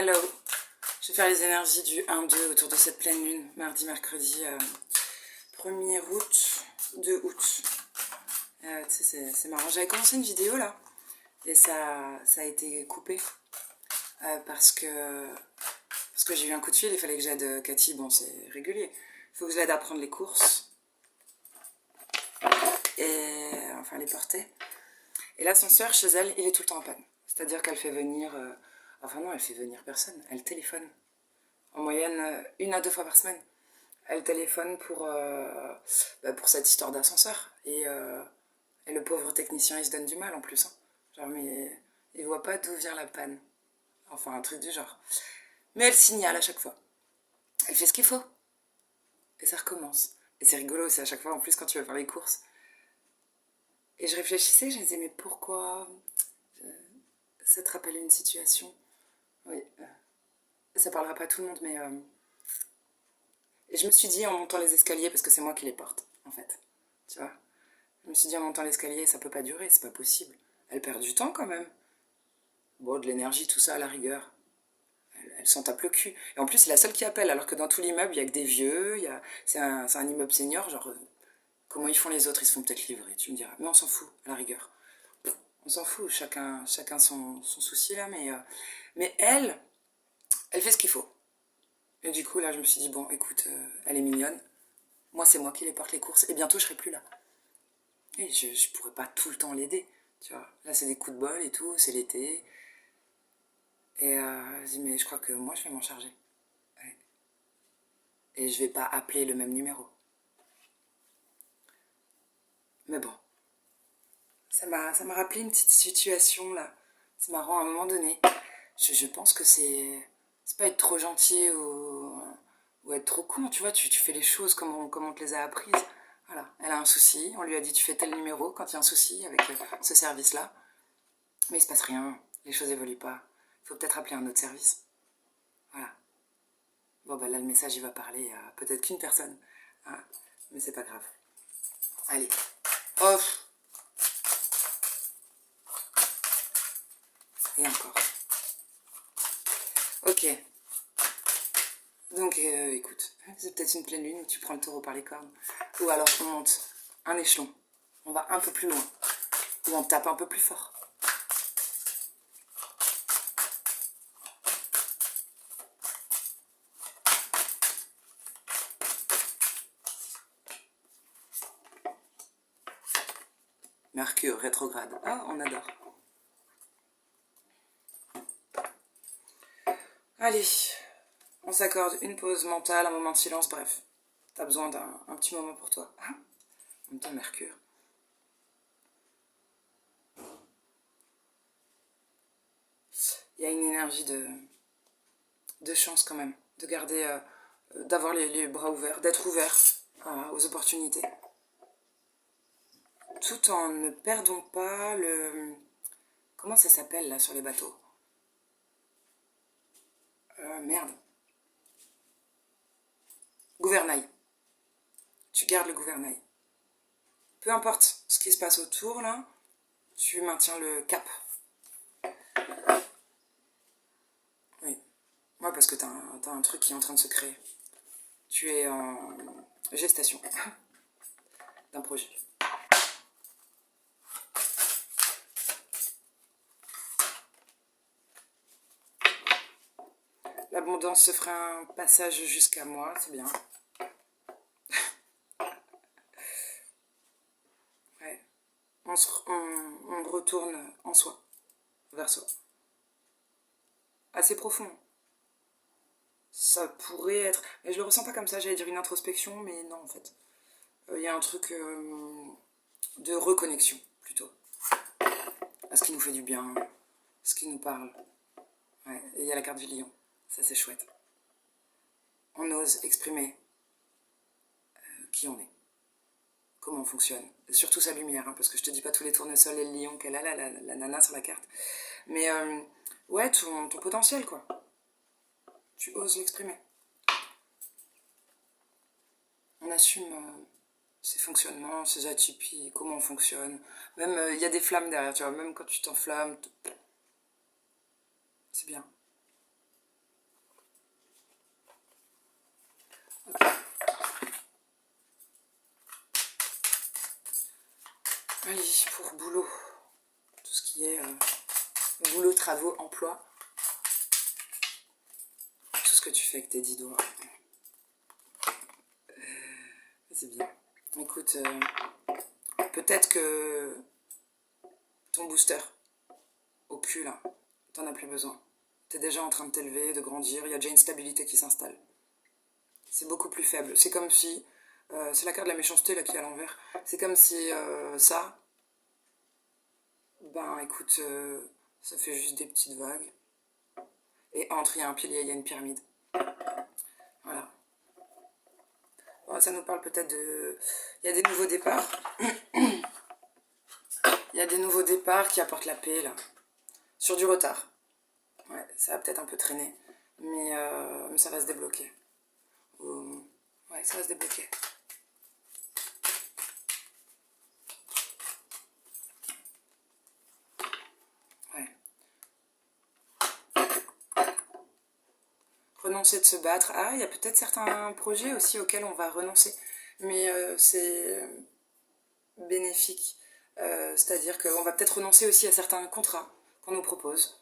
Hello, je vais faire les énergies du 1-2 autour de cette pleine lune, mardi, mercredi, 1er août, 2 août. C'est marrant, j'avais commencé une vidéo là, et ça a été coupé, parce que j'ai eu un coup de fil, il fallait que j'aide Cathy, bon c'est régulier, il faut que je l'aide à prendre les courses, et enfin les porter. Et l'ascenseur chez elle, il est tout le temps en panne, c'est-à-dire qu'elle fait venir, enfin non, elle fait venir personne, elle téléphone. En moyenne, 1 à 2 fois par semaine. Elle téléphone pour cette histoire d'ascenseur. Et le pauvre technicien, il se donne du mal en plus. Hein. Genre, mais il voit pas d'où vient la panne. Enfin, un truc du genre. Mais elle signale à chaque fois. Elle fait ce qu'il faut. Et ça recommence. Et c'est rigolo, c'est à chaque fois, en plus, quand tu vas faire les courses. Et je réfléchissais, je me disais, mais pourquoi ça te rappelle une situation? Oui, ça parlera pas à tout le monde, mais... Et je me suis dit en montant les escaliers, parce que c'est moi qui les porte, en fait. Tu vois? Je me suis dit en montant l'escalier, ça peut pas durer, c'est pas possible. Elle perd du temps quand même. Bon, de l'énergie, tout ça à la rigueur. Elle s'en tape le cul. Et en plus, c'est la seule qui appelle, alors que dans tout l'immeuble, il y a que des vieux, c'est un immeuble senior, genre, comment ils font les autres? Ils se font peut-être livrer, tu me diras. Mais on s'en fout, à la rigueur. On s'en fout, chacun son souci là, mais elle fait ce qu'il faut. Et du coup, là, je me suis dit, bon, écoute, elle est mignonne. Moi, c'est moi qui les porte les courses, et bientôt, je serai plus là. Et je pourrais pas tout le temps l'aider, tu vois. Là, c'est des coups de bol et tout, c'est l'été. Et je dis, mais je crois que moi, je vais m'en charger. Ouais. Et je vais pas appeler le même numéro. Mais bon, ça m'a rappelé une petite situation, là. C'est marrant, à un moment donné. Je pense que c'est pas être trop gentil ou être trop con, tu vois. Tu fais les choses comme on te les a apprises. Voilà, elle a un souci, on lui a dit, tu fais tel numéro quand il y a un souci avec ce service-là. Mais il se passe rien, les choses évoluent pas. Il faut peut-être appeler un autre service. Voilà. Bon, bah là, le message, il va parler à peut-être qu'une personne. Hein, mais c'est pas grave. Allez. Off. Et encore. Ok. Donc, écoute, c'est peut-être une pleine lune où tu prends le taureau par les cornes. Ou alors on monte un échelon. On va un peu plus loin. Ou on tape un peu plus fort. Mercure rétrograde. Ah, on adore. Allez, on s'accorde une pause mentale, un moment de silence, bref. T'as besoin d'un petit moment pour toi. En même temps, Mercure. Il y a une énergie de chance quand même. De garder, d'avoir les bras ouverts, d'être ouvert aux opportunités. Tout en ne perdant pas le... Comment ça s'appelle là sur les bateaux? Merde. Gouvernail. Tu gardes le gouvernail. Peu importe ce qui se passe autour là, tu maintiens le cap. Oui. Ouais, parce que t'as un truc qui est en train de se créer. Tu es en gestation d'un projet. L'abondance se fera un passage jusqu'à moi, c'est bien. Ouais. On retourne en soi, vers soi. Assez profond. Ça pourrait être... Mais je le ressens pas comme ça, j'allais dire une introspection, mais non en fait. Il y a un truc de reconnexion, plutôt. À ce qui nous fait du bien, ce qui nous parle. Ouais. Et il y a la carte du lion, ça c'est chouette. On ose exprimer qui on est, comment on fonctionne. Et surtout sa lumière, hein, parce que je te dis pas tous les tournesols et le lion qu'elle a là, la nana sur la carte. Mais ouais, ton potentiel quoi. Tu oses l'exprimer. On assume ses fonctionnements, ses atypies, comment on fonctionne. Même il y a des flammes derrière, tu vois, même quand tu t'enflammes, c'est bien. Allez, pour boulot, tout ce qui est boulot, travaux, emploi, tout ce que tu fais avec tes 10 doigts. C'est bien. Écoute, peut-être que ton booster au cul, là, t'en as plus besoin. T'es déjà en train de t'élever, de grandir, il y a déjà une stabilité qui s'installe. C'est beaucoup plus faible. C'est comme si... c'est la carte de la méchanceté, là, qui est à l'envers. C'est comme si ça... Ben, écoute, ça fait juste des petites vagues. Et entre, il y a un pilier, il y a une pyramide. Voilà. Bon, ça nous parle peut-être de... Il y a des nouveaux départs. Il y a des nouveaux départs qui apportent la paix, là. Sur du retard. Ouais, ça va peut-être un peu traîner. Mais ça va se débloquer. Ouais, ça va se débloquer. Ouais. Renoncer de se battre. Ah, il y a peut-être certains projets aussi auxquels on va renoncer. Mais c'est bénéfique. C'est-à-dire qu'on va peut-être renoncer aussi à certains contrats qu'on nous propose.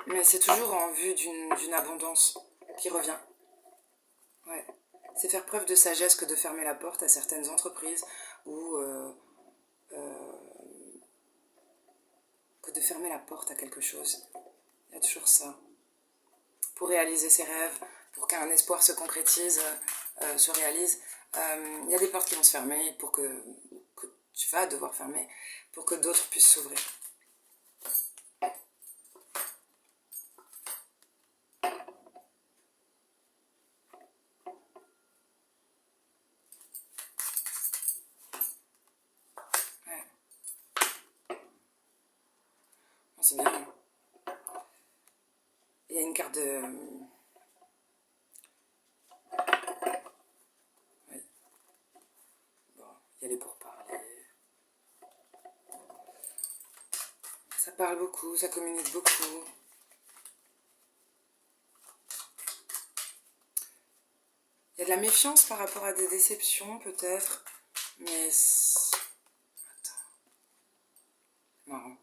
Mais c'est toujours en vue d'une abondance qui revient. Ouais. C'est faire preuve de sagesse que de fermer la porte à certaines entreprises ou que de fermer la porte à quelque chose. Il y a toujours ça. Pour réaliser ses rêves, pour qu'un espoir se concrétise, se réalise, il y a des portes qui vont se fermer pour que tu vas devoir fermer pour que d'autres puissent s'ouvrir. Ouais. Bon, c'est bien. Il y a une carte de... Oui. Bon, il y a les pourparlers. Ça parle beaucoup, ça communique beaucoup. Il y a de la méfiance par rapport à des déceptions, peut-être. Mais... Attends. Marrant.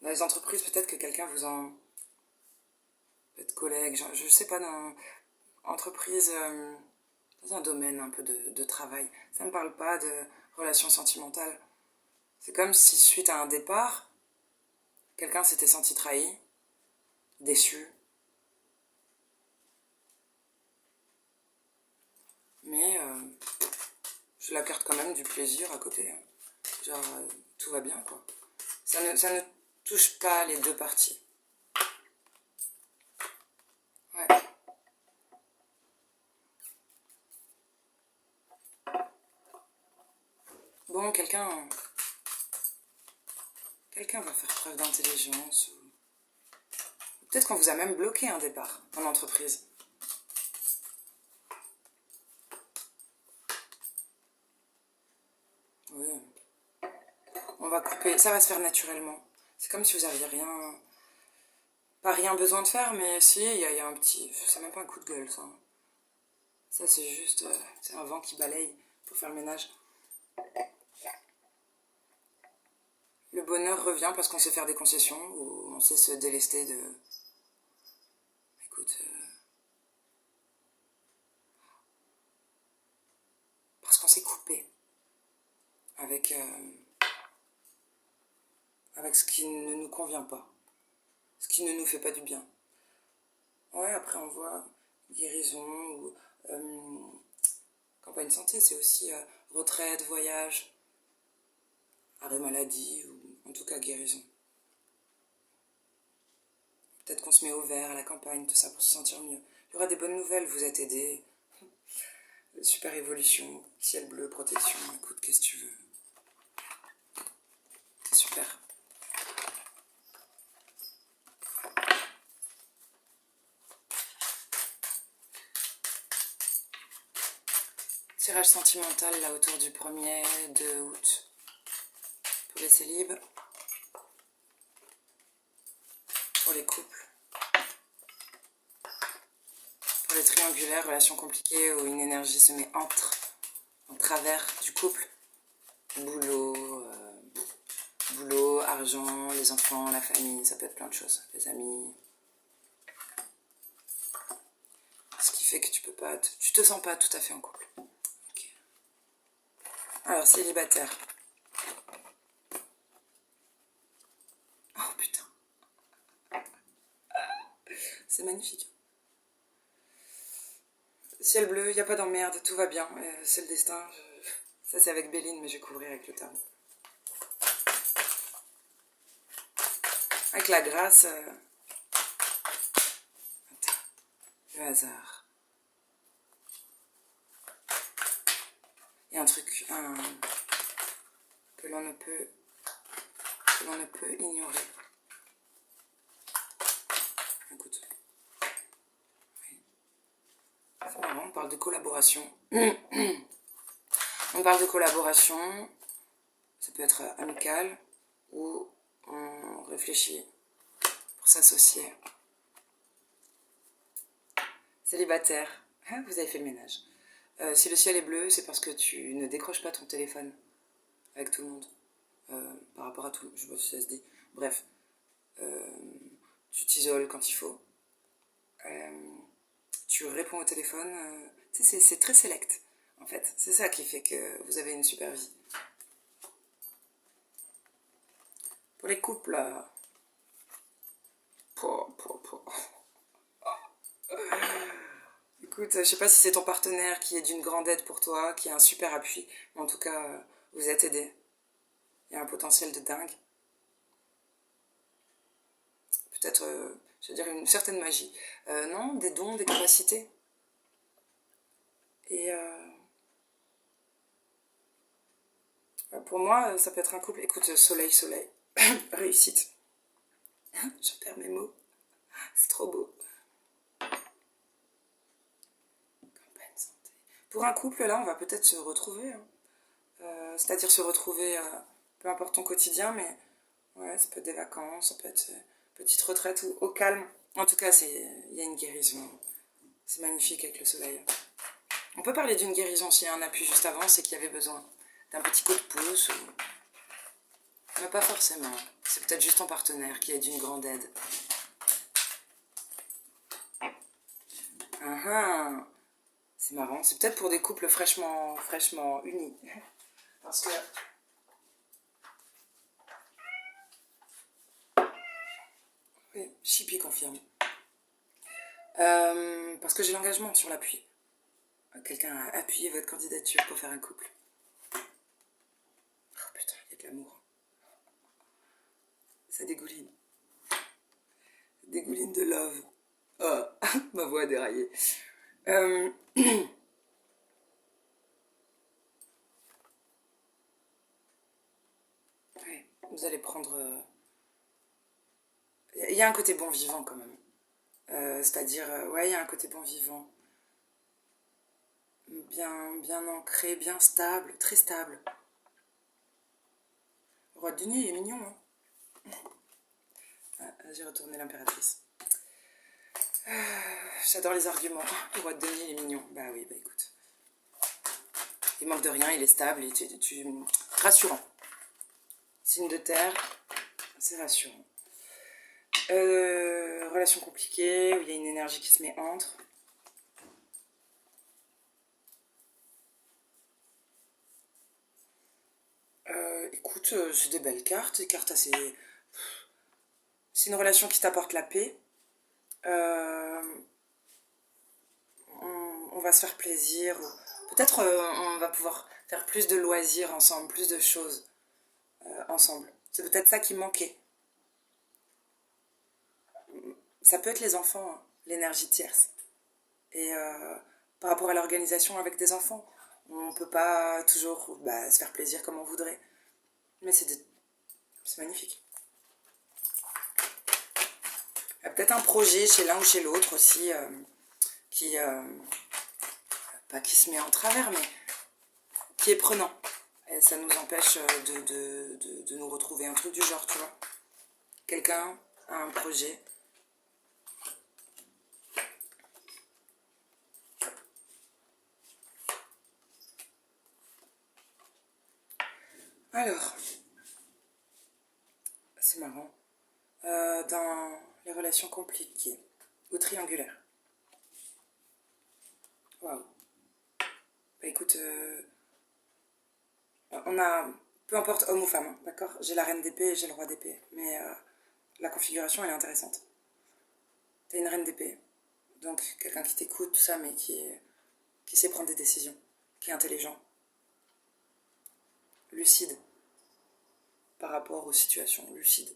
Dans les entreprises, peut-être que quelqu'un vous en... Peut-être collègue, je sais pas, dans entreprise, dans un domaine un peu de travail. Ça ne me parle pas de relations sentimentales. C'est comme si, suite à un départ, quelqu'un s'était senti trahi, déçu. Mais je la carte quand même du plaisir à côté. Genre, tout va bien, quoi. Ça ne touche pas les deux parties. Ouais. Bon, quelqu'un va faire preuve d'intelligence. Ou... Peut-être qu'on vous a même bloqué un départ en entreprise. Oui. On va couper. Ça va se faire naturellement. C'est comme si vous aviez rien... Pas rien besoin de faire, mais si, il y a un petit... C'est même pas un coup de gueule, ça. Ça, c'est juste... c'est un vent qui balaye pour faire le ménage. Le bonheur revient parce qu'on sait faire des concessions ou on sait se délester de... Écoute... parce qu'on s'est coupé avec ce qui ne nous convient pas. Ce qui ne nous fait pas du bien. Ouais, après on voit guérison ou... campagne santé, c'est aussi retraite, voyage, arrêt maladie ou en tout cas guérison. Peut-être qu'on se met au vert à la campagne, tout ça pour se sentir mieux. Il y aura des bonnes nouvelles, vous êtes aidés. Super évolution, ciel bleu, protection, écoute, qu'est-ce que tu veux. C'est super. Tirage sentimental là autour du 1er 2 août. Pour les célibes. Pour les couples. Pour les triangulaires, relations compliquées où une énergie se met en travers du couple. boulot, boulot, argent, les enfants, la famille, ça peut être plein de choses, les amis. Ce qui fait que tu te sens pas tout à fait en couple. Okay. Alors, célibataire. Oh putain. C'est magnifique. Ciel bleu, il n'y a pas d'emmerde, tout va bien. C'est le destin. Ça, c'est avec Béline, mais je vais couvrir avec le tarot. Avec la grâce. Le hasard. Il y a un truc que l'on ne peut ignorer. Écoute. Oui. C'est marrant, on parle de collaboration. On parle de collaboration. Ça peut être amical ou on réfléchit pour s'associer. Célibataire. Ah, vous avez fait le ménage. Si le ciel est bleu, c'est parce que tu ne décroches pas ton téléphone avec tout le monde. Par rapport à tout, je sais pas si ça se dit. Bref, tu t'isoles quand il faut. Tu réponds au téléphone. C'est très select, en fait. C'est ça qui fait que vous avez une super vie. Pour les couples, écoute, je sais pas si c'est ton partenaire qui est d'une grande aide pour toi, qui est un super appui, mais en tout cas, vous êtes aidés. Il y a un potentiel de dingue. Peut-être, je veux dire, une certaine magie. Non, des dons, des capacités. Et pour moi, ça peut être un couple. Écoute, soleil, soleil. Réussite. Je perds mes mots. C'est trop beau. Campagne santé. Pour un couple, là, on va peut-être se retrouver. Hein. C'est-à-dire se retrouver, peu importe ton quotidien, mais ouais, ça peut être des vacances, ça peut être petite retraite ou au calme. En tout cas, il y a une guérison. C'est magnifique avec le soleil. On peut parler d'une guérison s'il y a un appui juste avant, c'est qu'il y avait besoin d'un petit coup de pouce. Ou... mais pas forcément. C'est peut-être juste ton partenaire qui est d'une grande aide. C'est marrant. C'est peut-être pour des couples fraîchement unis. Parce que... oui, Chippy confirme. Parce que j'ai l'engagement sur l'appui. Quelqu'un a appuyé votre candidature pour faire un couple. Oh putain, il y a de l'amour. Ça dégouline. Dégouline de love. Oh, ma voix a déraillé. Ouais, vous allez prendre... Il y a un côté bon vivant quand même. C'est-à-dire, ouais, il y a un côté bon vivant. Bien ancré, bien stable, très stable. Le roi de denier, il est mignon, hein. J'ai retourné l'impératrice. J'adore les arguments. Le roi de denier, il est mignon. Bah oui, bah écoute. Il manque de rien, il est stable, rassurant. Signe de terre, c'est rassurant. Relation compliquée, où il y a une énergie qui se met entre. Écoute, c'est des belles cartes, des cartes assez... c'est une relation qui t'apporte la paix. On va se faire plaisir. Peut-être on va pouvoir faire plus de loisirs ensemble, plus de choses ensemble. C'est peut-être ça qui manquait. Ça peut être les enfants, hein, l'énergie tierce. Et par rapport à l'organisation avec des enfants, on ne peut pas toujours se faire plaisir comme on voudrait. Mais c'est magnifique. Il y a peut-être un projet chez l'un ou chez l'autre aussi qui... pas qui se met en travers, mais qui est prenant. Et ça nous empêche de nous retrouver, un truc du genre, tu vois. Quelqu'un a un projet. Alors, c'est marrant. Dans les relations compliquées ou triangulaires. Waouh. Bah écoute, on a, peu importe homme ou femme, hein, d'accord. J'ai la reine d'épée et j'ai le roi d'épée, mais la configuration elle est intéressante. T'as une reine d'épée, donc quelqu'un qui t'écoute, tout ça, mais qui sait prendre des décisions, qui est intelligent, lucide par rapport aux situations, lucide.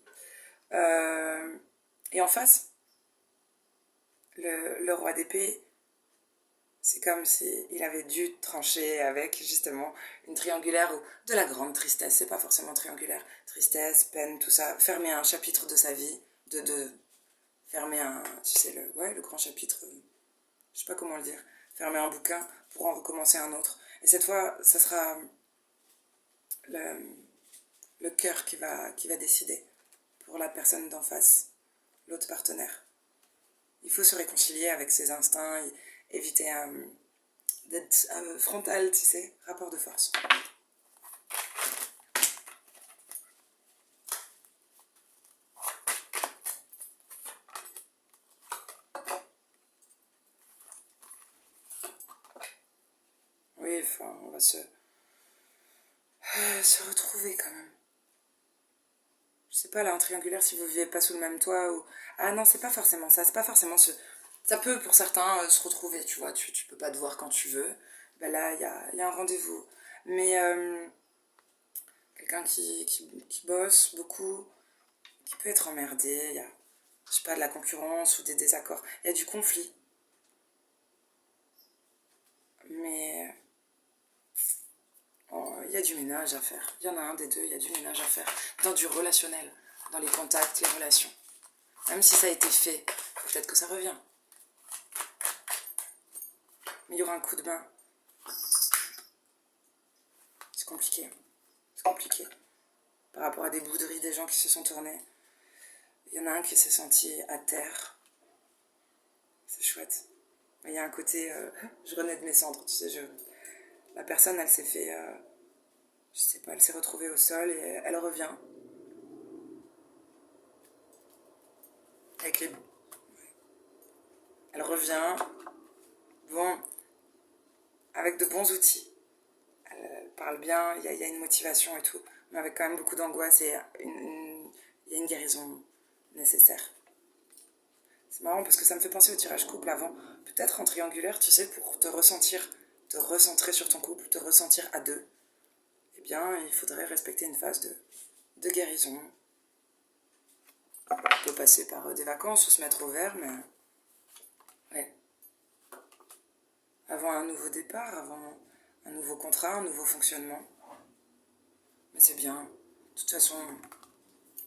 Et en face, le roi d'épée, c'est comme s'il avait dû trancher avec justement une triangulaire ou de la grande tristesse. C'est pas forcément triangulaire. Tristesse, peine, tout ça. Fermer un chapitre de sa vie. De fermer un. Tu sais, le grand chapitre. Je sais pas comment le dire. Fermer un bouquin pour en recommencer un autre. Et cette fois, ça sera le cœur qui va décider pour la personne d'en face, l'autre partenaire. Il faut se réconcilier avec ses instincts, éviter d'être frontal, tu sais, rapport de force. Oui, enfin, on va se retrouver quand même. Je sais pas, là, en triangulaire, si vous vivez pas sous le même toit ou... Ah non, c'est pas forcément ça, c'est pas forcément ce... Ça peut, pour certains, se retrouver, tu vois, tu peux pas te voir quand tu veux. Ben là, il y a un rendez-vous. Mais quelqu'un qui bosse beaucoup, qui peut être emmerdé, il y a, je sais pas, de la concurrence ou des désaccords. Il y a du conflit. Mais il y a du ménage à faire. Il y en a un des deux, il y a du ménage à faire. Dans du relationnel, dans les contacts, les relations. Même si ça a été fait, peut-être que ça revient. Mais il y aura un coup de main. C'est compliqué. C'est compliqué. Par rapport à des bouderies des gens qui se sont tournés. Il y en a un qui s'est senti à terre. C'est chouette. Mais il y a un côté... je renais de mes cendres, tu sais. La personne, elle s'est fait... je sais pas, elle s'est retrouvée au sol et elle revient. Avec les... Elle revient. Bon, avec de bons outils. Elle parle bien, il y a une motivation et tout. Mais avec quand même beaucoup d'angoisse et il y a une guérison nécessaire. C'est marrant parce que ça me fait penser au tirage couple avant. Peut-être en triangulaire, tu sais, pour te ressentir, te recentrer sur ton couple, te ressentir à deux. Eh bien, il faudrait respecter une phase de guérison. On peut passer par des vacances ou se mettre au vert, mais... Ouais. Avant un nouveau départ, avant un nouveau contrat, un nouveau fonctionnement. Mais c'est bien. De toute façon,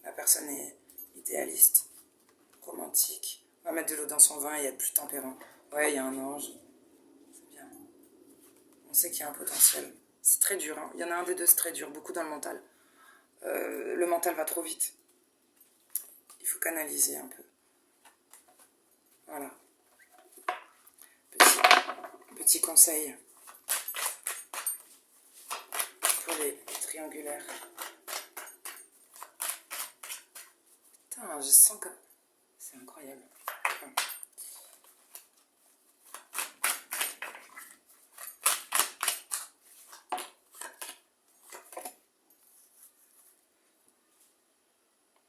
la personne est idéaliste, romantique. On va mettre de l'eau dans son vin et être plus tempérant. Ouais, il y a un ange. C'est bien. On sait qu'il y a un potentiel. C'est très dur, hein. Il y en a un des deux, c'est très dur. Beaucoup dans le mental. Le mental va trop vite. Il faut canaliser un peu. Voilà. Petit conseil pour les triangulaires. Putain, je sens que... C'est incroyable.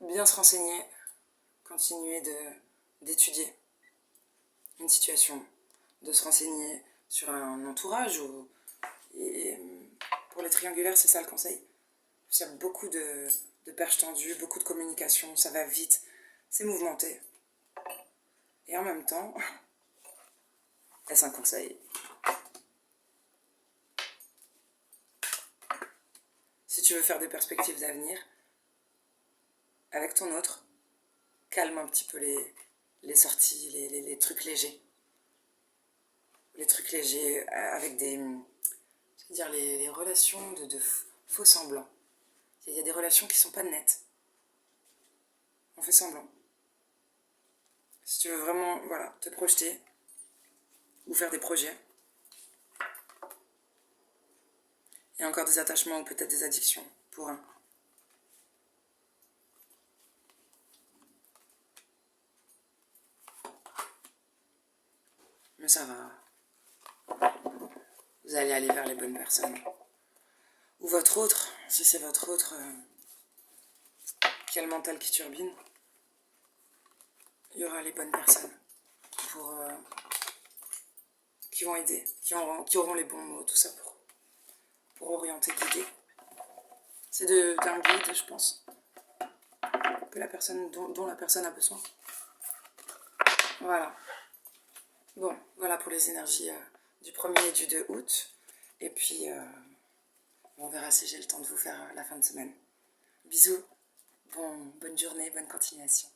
Bien se renseigner, continuer d'étudier une situation, de se renseigner sur un entourage. Et pour les triangulaires, c'est ça le conseil. Il y a beaucoup de perches tendues, beaucoup de communication, ça va vite, c'est mouvementé. Et en même temps, est-ce un conseil? Si tu veux faire des perspectives d'avenir, avec ton autre, calme un petit peu les sorties, les trucs légers. Les trucs légers avec des... Je veux dire, les relations de faux semblants. Il y a des relations qui sont pas nettes. On fait semblant. Si tu veux vraiment, voilà, te projeter ou faire des projets, il y a encore des attachements ou peut-être des addictions. pour un. Mais ça va. Vous allez aller vers les bonnes personnes. Ou votre autre, si c'est votre autre qui a le mental qui turbine, il y aura les bonnes personnes qui vont aider, qui auront les bons mots, tout ça pour orienter, guider. C'est d'un guide, je pense, que la personne, dont la personne a besoin. Voilà. Bon, voilà pour les énergies du 1er et du 2 août. Et puis, on verra si j'ai le temps de vous faire la fin de semaine. Bisous, bonne journée, bonne continuation.